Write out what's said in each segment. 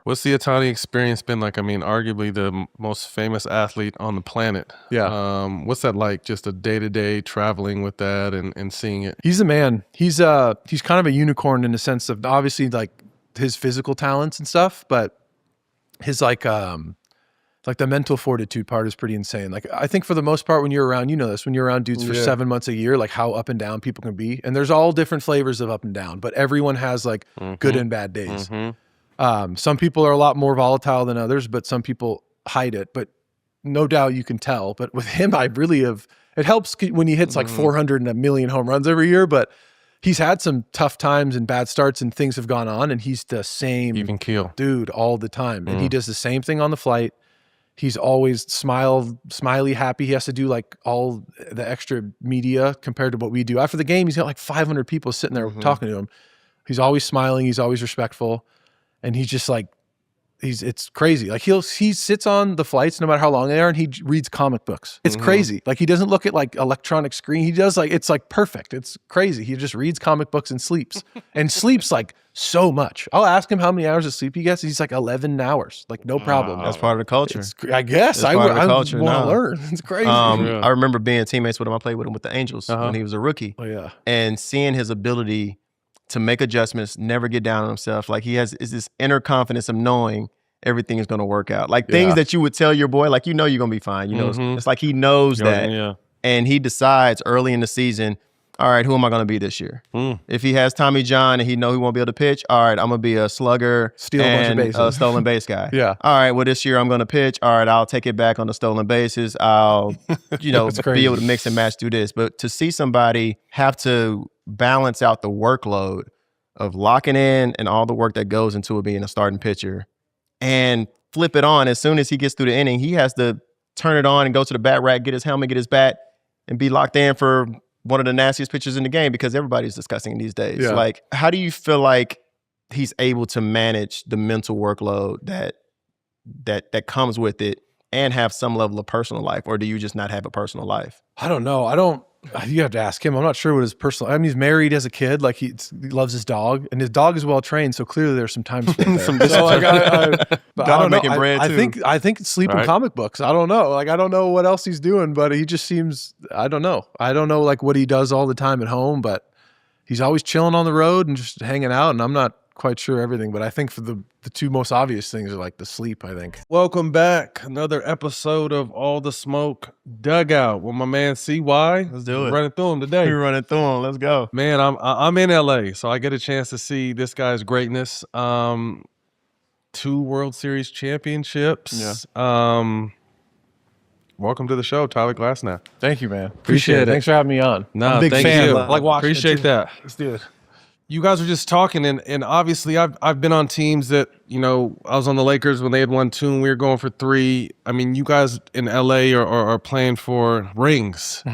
What's the Ohtani experience been like? I mean, arguably the most famous athlete on the planet. Yeah. What's that like? Just a day-to-day traveling with that and seeing it? He's a man. He's kind of a unicorn in the sense of obviously like his physical talents and stuff, but his like the mental fortitude part is pretty insane. Like I think for the most part, when you're around, you know this, when you're around dudes for 7 months a year, like how up and down people can be. And there's all different flavors of up and down, but everyone has like good and bad days. Some people are a lot more volatile than others, but some people hide it. But no doubt you can tell. But with him, it helps when he hits like 400 and a million home runs every year, but he's had some tough times and bad starts and things have gone on, and he's the same Even keel dude all the time. And he does the same thing on the flight. He's always smiley, happy. He has to do like all the extra media compared to what we do. After the game, he's got like 500 people sitting there talking to him. He's always smiling. He's always respectful. And he's just like, it's crazy. Like he sits on the flights no matter how long they are and he reads comic books. It's crazy. Like he doesn't look at like electronic screen. He does like, it's like perfect. It's crazy. He just reads comic books and sleeps like so much. I'll ask him how many hours of sleep he gets. He's like 11 hours, like no problem. That's part of the culture. I guess I want to learn. It's crazy. I remember being teammates with him. I played with him with the Angels when he was a rookie. Oh yeah. And seeing his ability to make adjustments, never get down on himself. Like is this inner confidence of knowing everything is going to work out. Like things that you would tell your boy, like, you know, you're going to be fine. You know, it's like he knows that. Yeah. And he decides early in the season, all right, who am I going to be this year? If he has Tommy John and he know he won't be able to pitch, all right, I'm going to be a slugger, steal a bunch of bases, a stolen base guy. Yeah. All right, well, this year I'm going to pitch. All right, I'll take it back on the stolen bases. I'll, be able to mix and match, do this. But to see somebody have to balance out the workload of locking in and all the work that goes into it being a starting pitcher and flip it on as soon as he gets through the inning, he has to turn it on and go to the bat rack, get his helmet, get his bat, and be locked in for one of the nastiest pitchers in the game because everybody's discussing these days. Yeah. Like, how do you feel like he's able to manage the mental workload that comes with it and have some level of personal life, or do you just not have a personal life? I don't know. You have to ask him. I'm not sure what his personal. I mean, he's married as a kid. Like he loves his dog, and his dog is well trained. So clearly, there's some time spent there. So like, but I don't know. Making bread too. I think it's sleeping comic books. I don't know. Like I don't know what else he's doing, but he just seems. I don't know. I don't know like what he does all the time at home, but he's always chilling on the road and just hanging out. And I'm not quite sure everything, but I think for the two most obvious things are like the sleep, I think. Welcome back. Another episode of All the Smoke Dugout with my man CY. Let's do it. Running through him today. We're running through him. Let's go. Man, I'm in LA, so I get a chance to see this guy's greatness. 2 World Series championships. Yeah. Welcome to the show, Tyler Glasnow. Thank you, man. Appreciate it. Thanks for having me on. No, I'm a big thank fan. you. Like watching Appreciate it that. Let's do it. You guys were just talking, and obviously I've been on teams that, you know, I was on the Lakers when they had won 2 and we were going for 3. I mean, you guys in LA are playing for rings.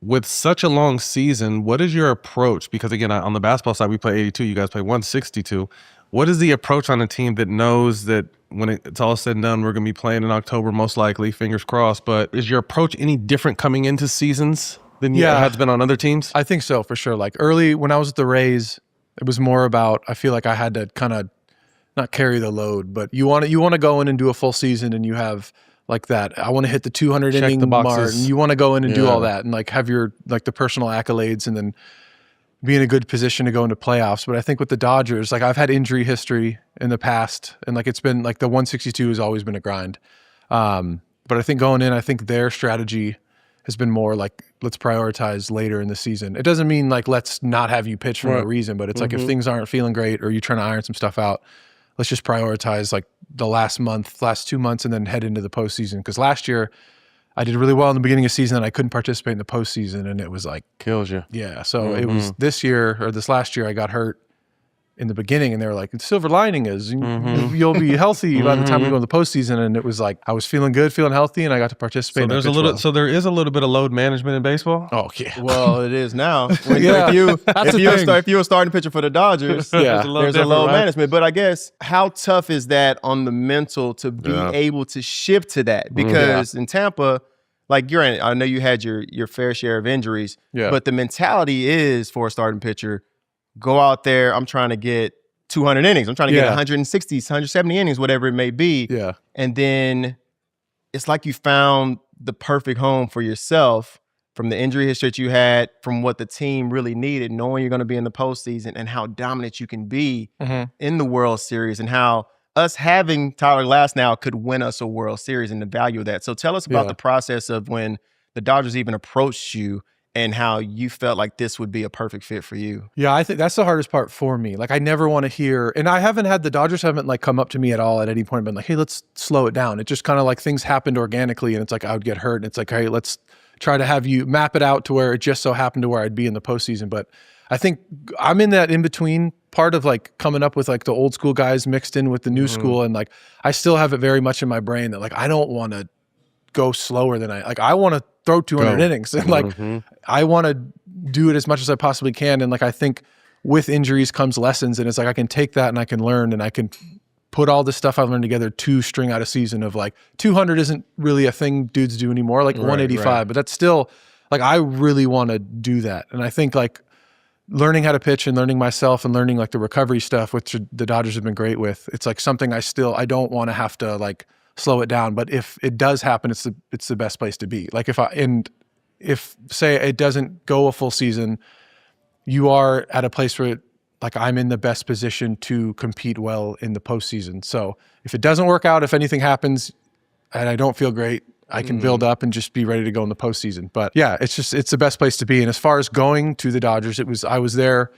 With such a long season, what is your approach? Because again, on the basketball side, we play 82, you guys play 162. What is the approach on a team that knows that when it's all said and done, we're going to be playing in October, most likely, fingers crossed, but is your approach any different coming into seasons than it has been on other teams? I think so, for sure. Like early when I was at the Rays, it was more about, I feel like I had to kind of not carry the load, but you want to go in and do a full season and you have like that. I want to hit the 200 Check inning the mark, boxes. and you want to go in and do all that and like have your like the personal accolades and then be in a good position to go into playoffs. But I think with the Dodgers, like I've had injury history in the past and like it's been like the 162 has always been a grind. But I think going in, I think their strategy has been more like, let's prioritize later in the season. It doesn't mean like, let's not have you pitch for no reason, but it's like if things aren't feeling great or you're trying to iron some stuff out, let's just prioritize like the last 2 months and then head into the postseason. Because last year I did really well in the beginning of the season and I couldn't participate in the postseason and it was like, kills you. Yeah. So it was this last year I got hurt in the beginning and they were like, the silver lining is you'll be healthy by the time we go in the postseason. And it was like, I was feeling good, feeling healthy, and I got to participate. So there is a little bit of load management in baseball? Oh yeah. Well, it is now. If you're a starting pitcher for the Dodgers, there's a load management. But I guess how tough is that on the mental to be able to shift to that? Because in Tampa, like I know you had your fair share of injuries, but the mentality is for a starting pitcher, go out there, I'm trying to get 200 innings. I'm trying to get 160, 170 innings, whatever it may be. Yeah. And then it's like you found the perfect home for yourself from the injury history that you had, from what the team really needed, knowing you're going to be in the postseason and how dominant you can be in the World Series, and how us having Tyler Glasnow could win us a World Series and the value of that. So tell us about the process of when the Dodgers even approached you and how you felt like this would be a perfect fit for you. Yeah, I think that's the hardest part for me. Like, I never want to hear, and I haven't had, the Dodgers haven't like come up to me at all at any point and been like, hey, let's slow it down. It just kind of like things happened organically, and it's like I would get hurt, and it's like, hey, let's try to have you map it out to where it just so happened to where I'd be in the postseason. But I think I'm in that in-between part of like coming up with like the old school guys mixed in with the new school. And like, I still have it very much in my brain that like, I don't want to go slower than I want to throw 200 innings. And like, I want to do it as much as I possibly can. And like, I think with injuries comes lessons, and it's like, I can take that and I can learn, and I can put all the stuff I've learned together to string out a season of like 200 isn't really a thing dudes do anymore, like 185, but that's still like, I really want to do that. And I think like learning how to pitch and learning myself and learning like the recovery stuff, which the Dodgers have been great with, it's like something I don't want to have to like slow it down. But if it does happen, it's the best place to be. Like if say it doesn't go a full season, you are at a place where like I'm in the best position to compete well in the postseason. So if it doesn't work out, if anything happens and I don't feel great, I can build up and just be ready to go in the postseason. But yeah, it's the best place to be. And as far as going to the Dodgers, I was there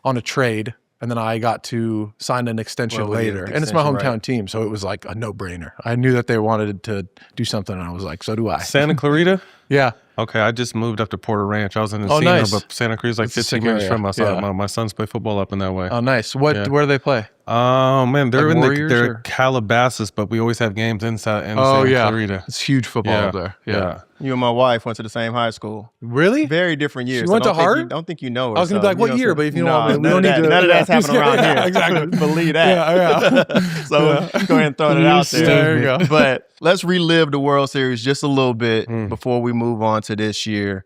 on a trade, and then I got to sign an extension later. And it's my hometown team, so it was like a no-brainer. I knew that they wanted to do something, and I was like, so do I. Santa Clarita? Yeah. Okay, I just moved up to Porter Ranch. I was in Encino, but Santa Cruz is like 15 minutes from us. My sons play football up in that way. Oh, nice. Where do they play? Oh man, they're like in they're Calabasas, but we always have games in Santa Clarita. It's huge football up there. Yeah. You and my wife went to the same high school. Really? Very different years. She went to Hart? Don't think you know her. I was going to be like, what year? But if you don't want we don't need to. None of that's happening around here. Exactly. Believe that. Yeah. So go ahead and throw it out there. There you go. But let's relive the World Series just a little bit before we move on to this year.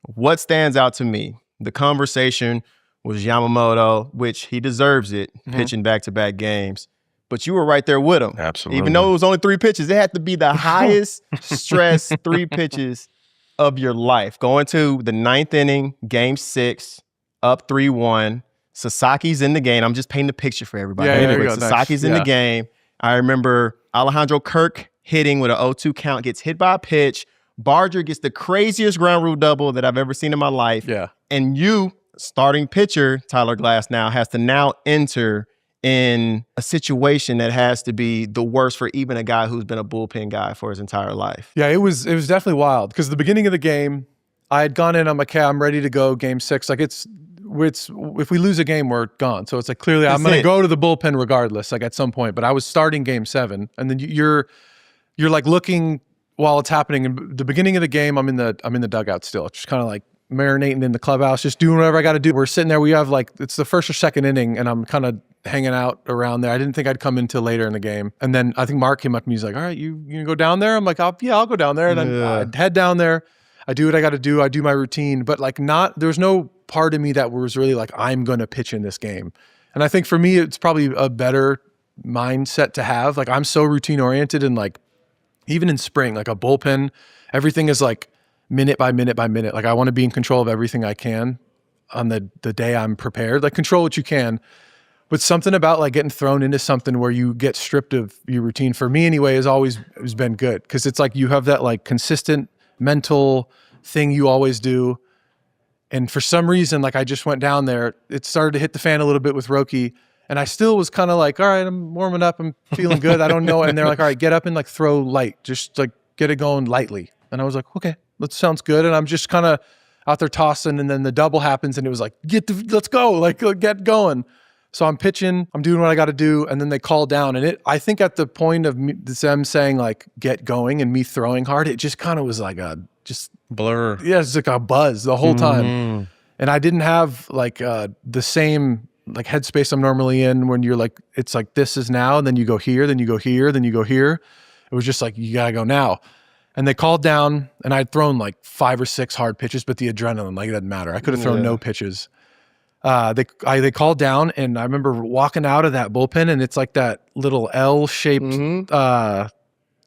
What stands out to me? The conversation was Yamamoto, which he deserves it, pitching back-to-back games. But you were right there with him. Absolutely. Even though it was only 3 pitches, it had to be the highest stress 3 pitches of your life. Going to the 9th inning, game 6, up 3-1. Sasaki's in the game. I'm just painting the picture for everybody. Yeah, Sasaki's in the game. I remember Alejandro Kirk hitting with an 0-2 count, gets hit by a pitch. Barger gets the craziest ground rule double that I've ever seen in my life. Yeah. And you, starting pitcher, Tyler Glasnow, has to now enter in a situation that has to be the worst for even a guy who's been a bullpen guy for his entire life. Yeah, it was definitely wild, because the beginning of the game, I had gone in, I'm like, okay, I'm ready to go game 6. Like it's if we lose a game, we're gone. So it's like, clearly I'm going to go to the bullpen regardless, like at some point. But I was starting game 7, and then you're like looking while it's happening. In the beginning of the game, I'm in the dugout still, just kind of like marinating in the clubhouse, just doing whatever I got to do. We're sitting there. We have like, it's the first or second inning, and I'm kind of hanging out around there. I didn't think I'd come in till later in the game. And then I think Mark came up to me. He's like, all right, you gonna go down there? I'm like, I'll go down there. And then I head down there. I do what I got to do. I do my routine, but like there's no part of me that was really like, I'm going to pitch in this game. And I think for me, it's probably a better mindset to have. Like, I'm so routine oriented, and like, even in spring, like a bullpen, everything is like minute by minute by minute. Like, I want to be in control of everything I can on the day I'm prepared. Like, control what you can. But something about like getting thrown into something where you get stripped of your routine, for me anyway, has been good. Because it's like you have that like consistent mental thing you always do. And for some reason, like I just went down there, it started to hit the fan a little bit with Roki. And I still was kind of like, all right, I'm warming up. I'm feeling good. I don't know. And they're like, all right, get up and like throw light. Just like get it going lightly. And I was like, okay, that sounds good. And I'm just kind of out there tossing. And then the double happens, and it was like, let's go, like get going. So I'm pitching, I'm doing what I got to do. And then they call down. And I think at the point of them saying like, get going, and me throwing hard, it just kind of was like a just blur. Yeah, it's like a buzz the whole time. And I didn't have like the same like headspace I'm normally in when you're like, it's like, this is now, and then you go here, then you go here, then you go here. It was just like, you gotta go now. And they called down, and I'd thrown like 5 or 6 hard pitches, but the adrenaline, like, it doesn't matter. I could have thrown no pitches. They called down, and I remember walking out of that bullpen, and it's like that little L-shaped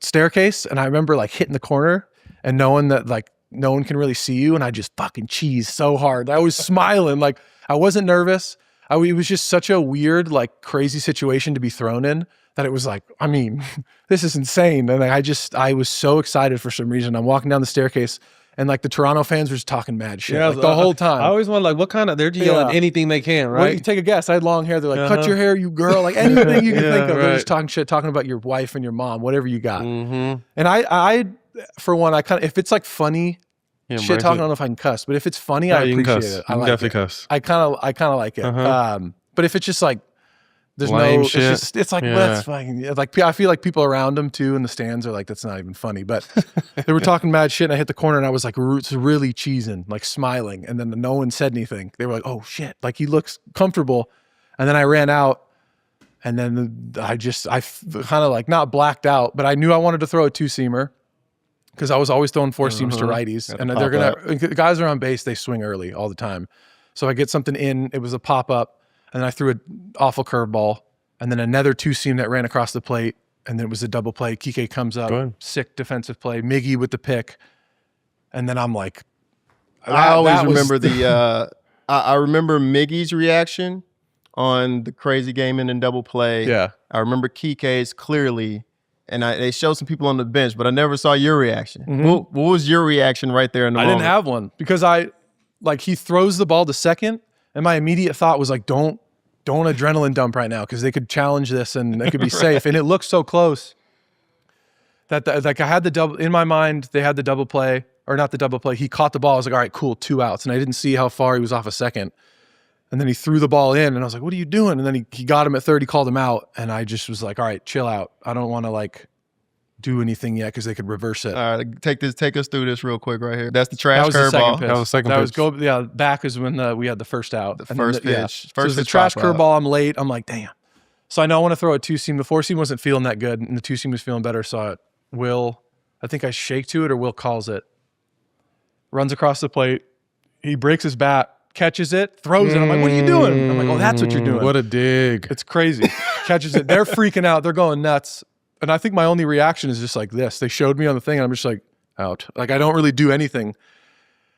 staircase, and I remember like hitting the corner and knowing that like no one can really see you, and I just fucking cheesed so hard. I was smiling, like I wasn't nervous. It was just such a weird, like crazy situation to be thrown in that it was like, I mean, this is insane. And I was so excited for some reason. I'm walking down the staircase, and like the Toronto fans were just talking mad shit like, the whole time. I always wonder, like, what kind of, they're yelling anything they can, right? Well, you take a guess. I had long hair. They're like, cut your hair, you girl. Like anything you can think of. They're just talking shit, talking about your wife and your mom, whatever you got. And I for one, I kind of, if it's like funny shit talking, I don't know if I can cuss, but if it's funny, I appreciate it. I like definitely it. cuss. I kind of like it. But if it's just like, there's lame no, shit. it's like, that's fucking, like, I feel like people around them too in the stands are like, that's not even funny. But they were talking mad shit, and I hit the corner, and I was like really cheesing, like smiling. And then no one said anything. They were like, oh shit, like he looks comfortable. And then I ran out, and then I kind of like not blacked out, but I knew I wanted to throw a 2-seamer because I was always throwing 4-seams to righties. And the guys are on base, they swing early all the time. So I get something in, it was a pop-up. And then I threw an awful curveball, and then another 2-seam that ran across the plate, and then it was a double play. Kike comes up, sick defensive play. Miggy with the pick, and then I'm like, I always remember I remember Miggy's reaction on the crazy game in double play. Yeah, I remember Kike's clearly, and they showed some people on the bench, but I never saw your reaction. What was your reaction right there in the moment? I didn't have one because he throws the ball to second. And my immediate thought was like, don't adrenaline dump right now because they could challenge this and they could be safe. And it looked so close that like I had the double in my mind. They had the double play, or not the double play. He caught the ball. I was like, all right, cool, 2 outs. And I didn't see how far he was off a second. And then he threw the ball in, and I was like, what are you doing? And then he got him at third. He called him out, and I just was like, all right, chill out. I don't want to like do anything yet because they could reverse it. All right, take us through this real quick right here. That's the trash curveball. That was the second pitch. Back is when we had the first out. The first pitch. Yeah. So it was the trash curveball. I'm late. I'm like, damn. So I know I want to throw a 2-seam. The 4-seam wasn't feeling that good, and the 2-seam was feeling better. So I think I shake to it, or Will calls it. Runs across the plate. He breaks his bat, catches it, throws it. I'm like, what are you doing? I'm like, oh, that's what you're doing. What a dig. It's crazy. Catches it. They're freaking out. They're going nuts. And I think my only reaction is just like this. They showed me on the thing, and I'm just like, out. Like, I don't really do anything.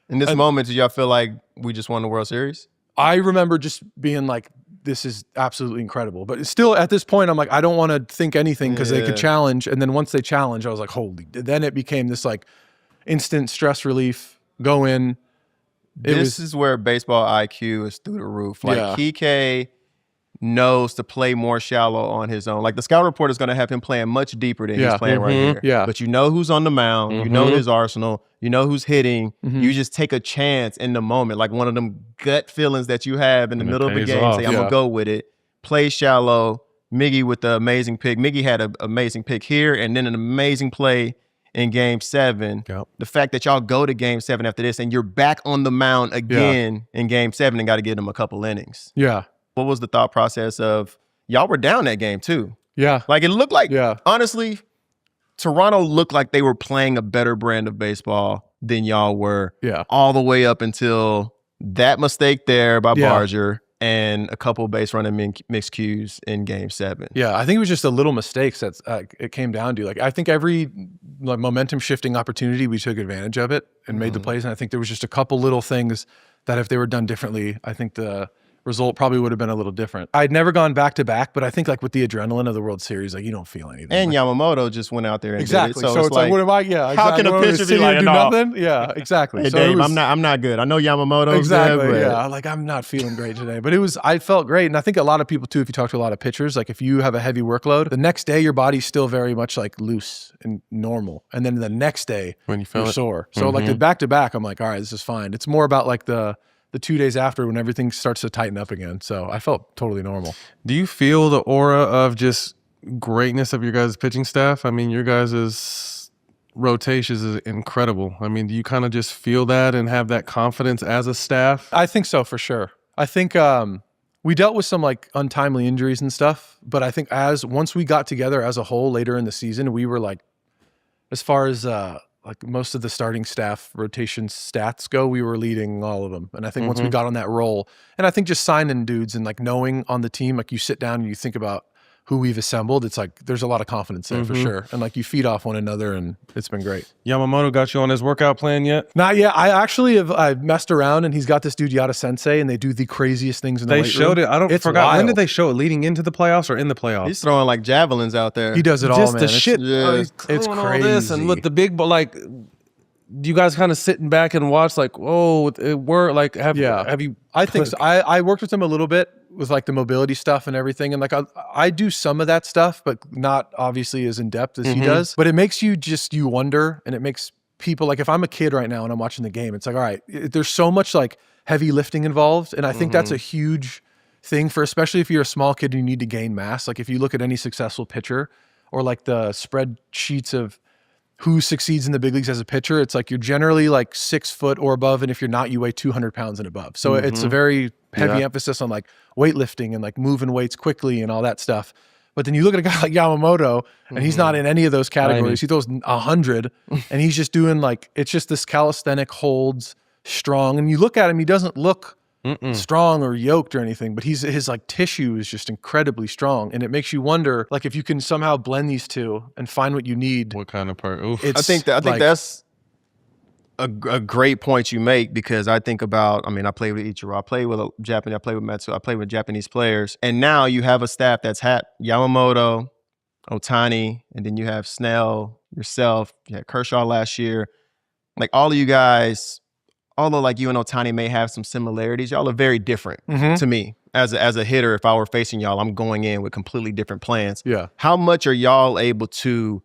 In this moment, did y'all feel like we just won the World Series? I remember just being like, this is absolutely incredible. But still, at this point, I'm like, I don't want to think anything because they could challenge. And then once they challenge, I was like, holy. Then it became this like instant stress relief, go in. This is where baseball IQ is through the roof. Like, Kike knows to play more shallow on his own. Like, the scout report is going to have him playing much deeper than he's playing right here. Yeah. But you know who's on the mound. You know his arsenal. You know who's hitting. You just take a chance in the moment, like one of them gut feelings that you have in the middle of the game. Say, I'm going to go with it. Play shallow. Miggy with the amazing pick. Miggy had an amazing pick here, and then an amazing play in Game 7. Yep. The fact that y'all go to Game 7 after this, and you're back on the mound again in Game 7 and got to give them a couple innings. Yeah. What was the thought process of, y'all were down that game too? Yeah. Like, it looked like, honestly, Toronto looked like they were playing a better brand of baseball than y'all were. Yeah. All the way up until that mistake there by Barger and a couple base running mixed cues in Game 7. Yeah, I think it was just a little mistakes that it came down to. Like, I think every like momentum shifting opportunity, we took advantage of it and made the plays. And I think there was just a couple little things that if they were done differently, I think the result probably would have been a little different. I'd never gone back to back, but I think like with the adrenaline of the World Series, like you don't feel anything. And like, Yamamoto just went out there and exactly. did it. So it's like, what am I? Yeah. How can a pitcher be like, do nothing? Yeah, exactly. Hey, so Dave, I'm not good. I know Yamamoto's exactly. good, but yeah, like I'm not feeling great today, but I felt great, and I think a lot of people too. If you talk to a lot of pitchers, like if you have a heavy workload, the next day your body's still very much like loose and normal, and then the next day when you feel you're sore. So like the back to back, I'm like, all right, this is fine. It's more about like the 2 days after when everything starts to tighten up again. So I felt totally normal. Do you feel the aura of just greatness of your guys' pitching staff? I mean, your guys' rotations is incredible. I mean, do you kind of just feel that and have that confidence as a staff? I think so, for sure. I think we dealt with some like untimely injuries and stuff, but I think once we got together as a whole later in the season, we were like, as far as like most of the starting staff rotation stats go, we were leading all of them. And I think once we got on that roll, and I think just signing dudes and like knowing on the team, like you sit down and you think about who we've assembled, it's like there's a lot of confidence there for sure. And like you feed off one another, and it's been great. Yamamoto got you on his workout plan yet? Not yet. I've messed around, and he's got this dude Yada Sensei, and they do the craziest things in the weight room. They showed it. I don't forgot. Wild. When did they show it? Leading into the playoffs or in the playoffs? He's throwing like javelins out there. He does it all, Just man. the shit. Yeah. He's It's throwing all this and crazy. with the big, but like, you guys kind of sitting back and watch like, oh, it worked. Like, have you? I think so. I worked with him a little bit with like the mobility stuff and everything. And like, I do some of that stuff, but not obviously as in depth as he does. But it makes you wonder, and it makes people, like if I'm a kid right now and I'm watching the game, it's like, all right, there's so much like heavy lifting involved. And I think that's a huge thing for, especially if you're a small kid and you need to gain mass. Like if you look at any successful pitcher or like the spreadsheets of who succeeds in the big leagues as a pitcher, it's like you're generally like 6 foot or above. And if you're not, you weigh 200 pounds and above. So it's a very heavy emphasis on like weightlifting and like moving weights quickly and all that stuff. But then you look at a guy like Yamamoto, and he's not in any of those categories. He throws 100, and he's just doing like, it's just this calisthenic holds strong. And you look at him, he doesn't look strong or yoked or anything, but his like tissue is just incredibly strong. And it makes you wonder, like if you can somehow blend these two and find what you need. What kind of part? Oof. I think that's a great point you make, because I think about, I mean, I played with Ichiro, I played with Japanese, I played with Metsu, I played with Japanese players, and now you have a staff that's had Yamamoto, Ohtani, and then you have Snell, yourself, you had Kershaw last year. Like all of you guys, although like you and Ohtani may have some similarities, y'all are very different to me. As a hitter, if I were facing y'all, I'm going in with completely different plans. Yeah. How much are y'all able to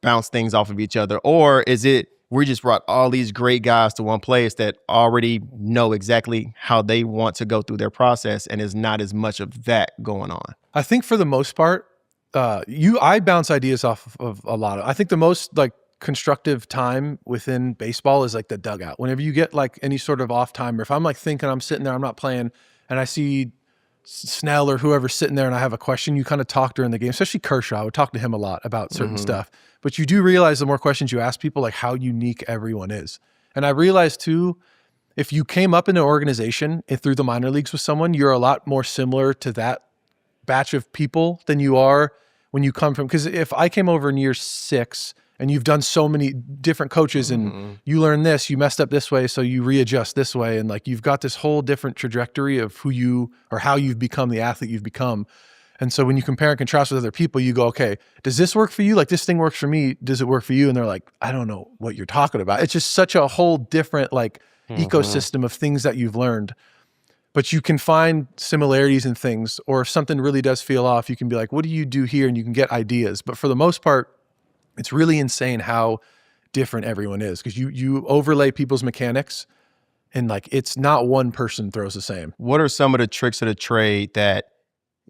bounce things off of each other? Or is it, we just brought all these great guys to one place that already know exactly how they want to go through their process, and is not as much of that going on? I think for the most part, I bounce ideas off of a lot of, I think the most like constructive time within baseball is like the dugout. Whenever you get like any sort of off time, or if I'm like thinking I'm sitting there, I'm not playing, and I see Snell or whoever's sitting there and I have a question, you kind of talk during the game, especially Kershaw. I would talk to him a lot about certain stuff. But you do realize the more questions you ask people, like how unique everyone is. And I realized too, if you came up in an organization through the minor leagues with someone, you're a lot more similar to that batch of people than you are when you come from, because if I came over in year 6 and you've done so many different coaches and you learn this, you messed up this way, so you readjust this way. And like, you've got this whole different trajectory of who you, or how you've become the athlete you've become. And so when you compare and contrast with other people, you go, okay, does this work for you? Like this thing works for me. Does it work for you? And they're like, I don't know what you're talking about. It's just such a whole different like ecosystem of things that you've learned. But you can find similarities in things, or if something really does feel off, you can be like, what do you do here? And you can get ideas. But for the most part, it's really insane how different everyone is, because you overlay people's mechanics, and like it's not one person throws the same. What are some of the tricks of the trade that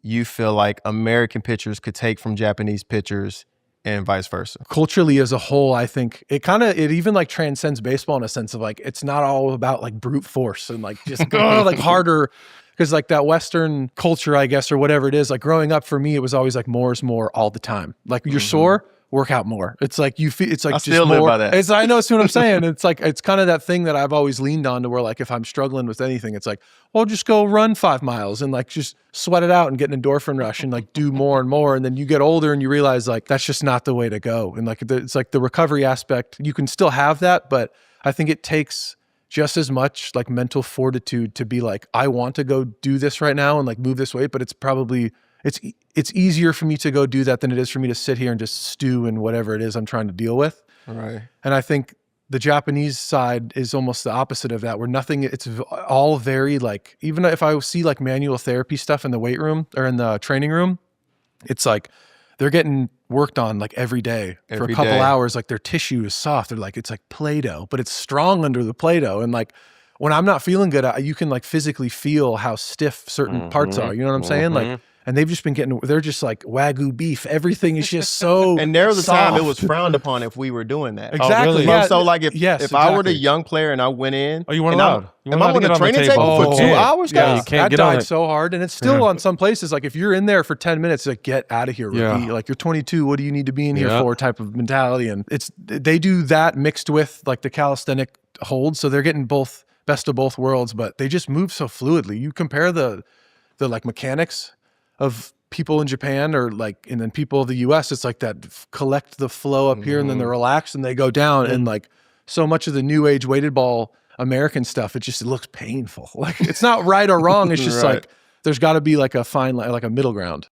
you feel like American pitchers could take from Japanese pitchers and vice versa? Culturally as a whole, I think it even like transcends baseball in a sense of like, it's not all about like brute force and like just go like harder. Because like that Western culture, I guess, or whatever it is, like growing up for me, it was always like more is more all the time. Like you're sore, work out more. It's like you feel, it's like I just still more. live by that. I know, it's what I'm saying. It's like, it's kind of that thing that I've always leaned on, to where like if I'm struggling with anything, it's like, well, just go run 5 miles and like just sweat it out and get an endorphin rush and like do more and more. And then you get older and you realize like that's just not the way to go. And like it's like the recovery aspect, you can still have that, but I think it takes just as much like mental fortitude to be like, I want to go do this right now and like move this way, but it's probably, it's easier for me to go do that than it is for me to sit here and just stew in whatever it is I'm trying to deal with. Right. And I think the Japanese side is almost the opposite of that, where nothing, it's all very like, even if I see like manual therapy stuff in the weight room or in the training room, it's like they're getting worked on like every day for a couple hours. Like their tissue is soft. They're like, it's like Play-Doh, but it's strong under the Play-Doh. And like, when I'm not feeling good, you can like physically feel how stiff certain parts are. You know what I'm saying? Like, and they've just been they're just like Wagyu beef. Everything is just so And there was a time it soft. was frowned upon if we were doing that. Exactly. really? Yeah. So like if I were the exactly. young player and I went in, Oh, you weren't and I'm- allowed. You Am weren't I allowed on to the get on the training table. table for 2 Oh, hours, yeah, guys? you can't that get on died it. so hard, and it's still on some places. Like if you're in there for 10 minutes, like get out of here, rookie. Yeah. Like you're 22. What do you need to be in here Yeah. for? Type of mentality, and they do that mixed with like the calisthenic hold, so they're getting both best of both worlds. But they just move so fluidly. You compare the like mechanics of people in Japan and then people of the US, it's like that collect the flow up here and then they relax and they go down. And like so much of the new age weighted ball American stuff, it looks painful. Like it's not right or wrong. It's just Right. like, there's got to be like a fine line, like a middle ground.